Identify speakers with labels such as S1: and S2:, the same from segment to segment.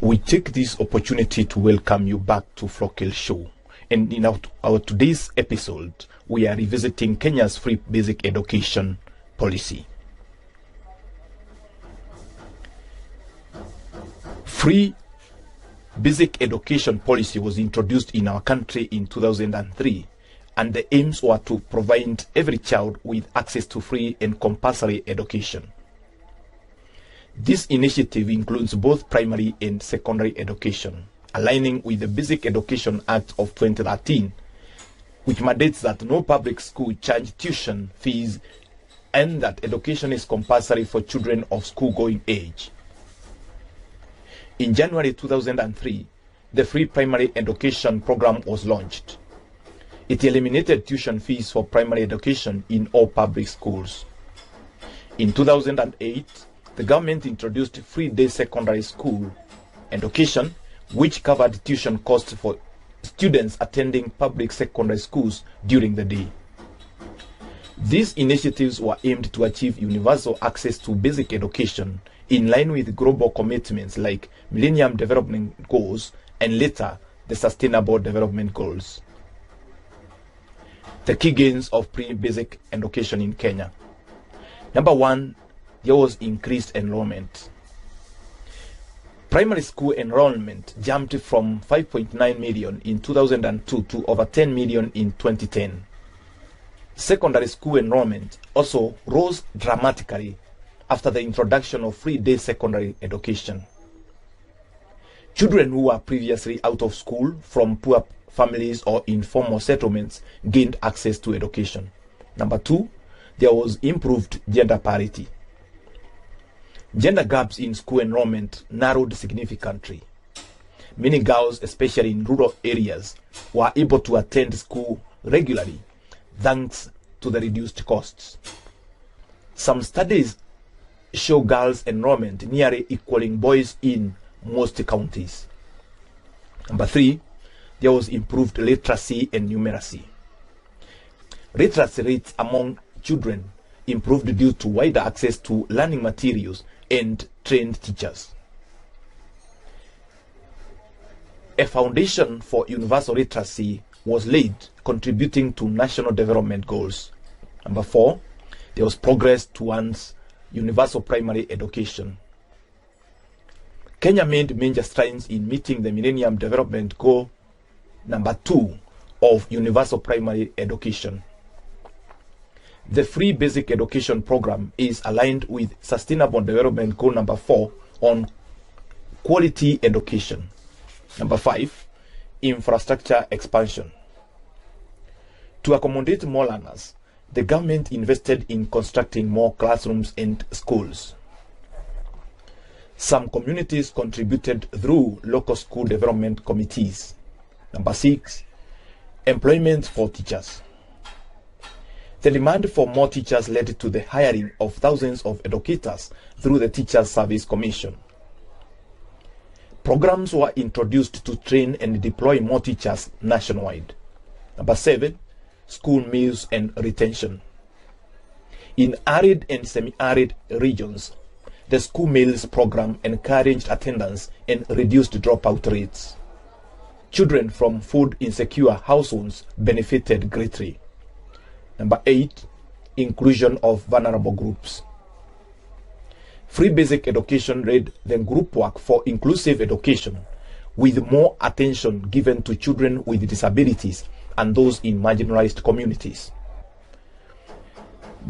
S1: We take this opportunity to welcome you back to Flockel Show. And in our today's episode, we are revisiting Kenya's free basic education policy. Free basic education policy was introduced in our country in 2003, and the aims were to provide every child with access to free and compulsory education. This initiative includes both primary and secondary education, aligning with the Basic Education Act of 2013, which mandates that no public school charge tuition fees and that education is compulsory for children of school-going age. In January 2003, the free primary education program was launched. It eliminated tuition fees for primary education in all public schools. In 2008, the government introduced free day secondary school education, which covered tuition costs for students attending public secondary schools during the day. These initiatives were aimed to achieve universal access to basic education in line with global commitments like Millennium Development Goals and later the Sustainable Development Goals. The key gains of pre-basic education in Kenya. Number one, there was increased enrollment. Primary school enrollment jumped from 5.9 million in 2002 to over 10 million in 2010. Secondary school enrollment also rose dramatically after the introduction of free day secondary education. Children who were previously out of school from poor families or informal settlements gained access to education. Number two, there was improved gender parity. Gender gaps in school enrollment narrowed significantly. Many girls, especially in rural areas, were able to attend school regularly thanks to the reduced costs. Some studies show girls' enrollment nearly equaling boys in most counties. Number three, there was improved literacy and numeracy. Literacy rates among children improved due to wider access to learning materials and trained teachers. A foundation for universal literacy was laid, contributing to national development goals. Number four, there was progress towards universal primary education. Kenya made major strides in meeting the Millennium Development Goal number 2 of universal primary education. The free basic education program is aligned with Sustainable Development Goal number 4 on quality education. Number 5, infrastructure expansion. To accommodate more learners, the government invested in constructing more classrooms and schools. Some communities contributed through local school development committees. Number 6, employment for teachers. The demand for more teachers led to the hiring of thousands of educators through the Teachers Service Commission. Programs were introduced to train and deploy more teachers nationwide. Number 7, school meals and retention. In arid and semi-arid regions, the school meals program encouraged attendance and reduced dropout rates. Children from food insecure households benefited greatly. Number 8, inclusion of vulnerable groups. Free basic education led the group work for inclusive education, with more attention given to children with disabilities and those in marginalized communities.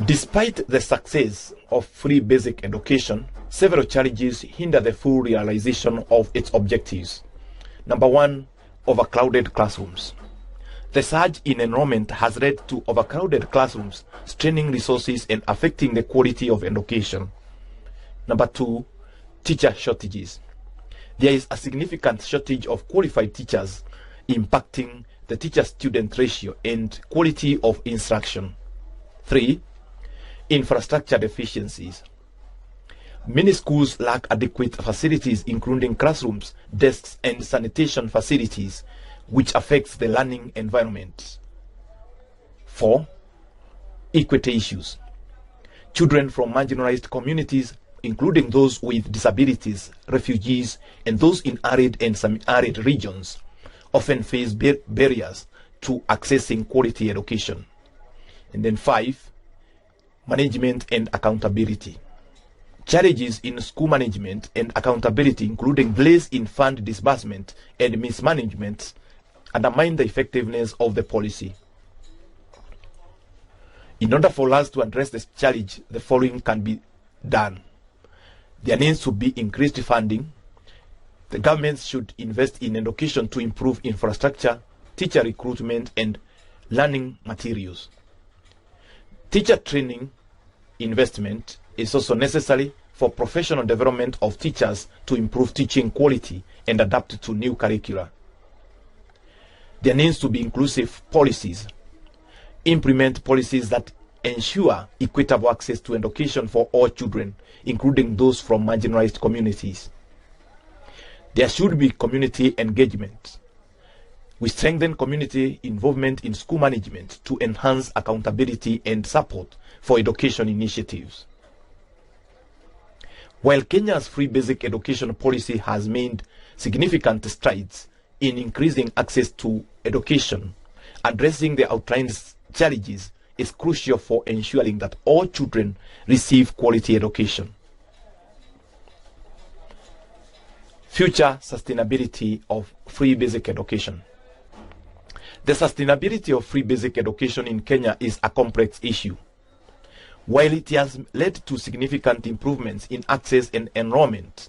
S1: Despite the success of free basic education, several challenges hinder the full realization of its objectives. Number 1, overcrowded classrooms. The surge in enrollment has led to overcrowded classrooms, straining resources and affecting the quality of education. Number 2, teacher shortages. There is a significant shortage of qualified teachers, impacting the teacher-student ratio and quality of instruction. 3, infrastructure deficiencies. Many schools lack adequate facilities, including classrooms, desks, and sanitation facilities, which affects the learning environment. 4, equity issues. Children from marginalized communities including those with disabilities, refugees, and those in arid and semi-arid regions, often face barriers to accessing quality education. And then 5, management and accountability. Challenges in school management and accountability, including delays in fund disbursement and mismanagement, undermine the effectiveness of the policy. In order for us to address this challenge, the following can be done. There needs to be increased funding. The government should invest in education to improve infrastructure, teacher recruitment, and learning materials. Teacher training investment is also necessary for professional development of teachers to improve teaching quality and adapt to new curricula. There needs to be inclusive policies. Implement policies that ensure equitable access to education for all children, including those from marginalized communities. There should be community engagement. We strengthen community involvement in school management to enhance accountability and support for education initiatives. While Kenya's free basic education policy has made significant strides in increasing access to education, addressing the outlined challenges is crucial for ensuring that all children receive quality education. Future sustainability of free basic education. The sustainability of free basic education in Kenya is a complex issue. While it has led to significant improvements in access and enrollment,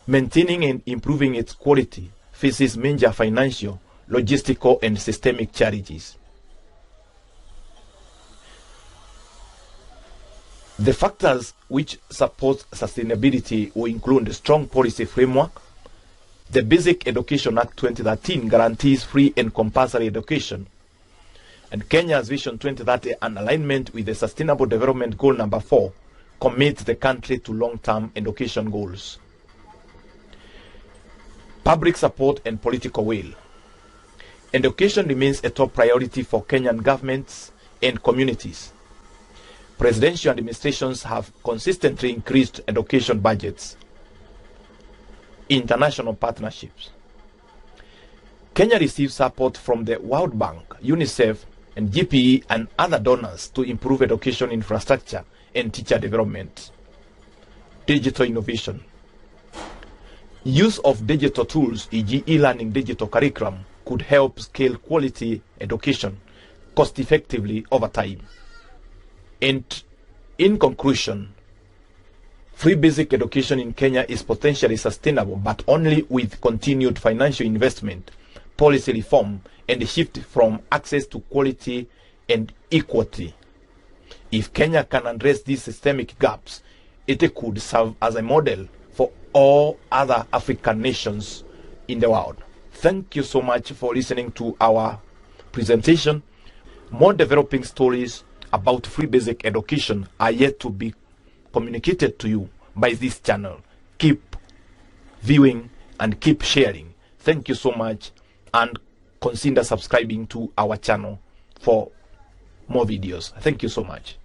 S1: maintaining and improving its quality faces major financial, logistical, and systemic challenges. The factors which support sustainability will include a strong policy framework. The Basic Education Act 2013 guarantees free and compulsory education, and Kenya's Vision 2030, in alignment with the Sustainable Development Goal number 4, commits the country to long-term education goals. Public support and political will. Education remains a top priority for Kenyan governments and communities. Presidential administrations have consistently increased education budgets. International partnerships. Kenya receives support from the World Bank, UNICEF, and GPE and other donors to improve education infrastructure and teacher development. Digital innovation. Use of digital tools, e.g. e-learning digital curriculum, could help scale quality education cost effectively over time. And in conclusion, free basic education in Kenya is potentially sustainable, but only with continued financial investment, policy reform, and a shift from access to quality and equity. If Kenya can address these systemic gaps, it could serve as a model for all other African nations in the world. Thank you so much for listening to our presentation. More developing stories about free basic education are yet to be communicated to you by this channel. Keep viewing and keep sharing. Thank you so much, and consider subscribing to our channel for more videos. Thank you so much.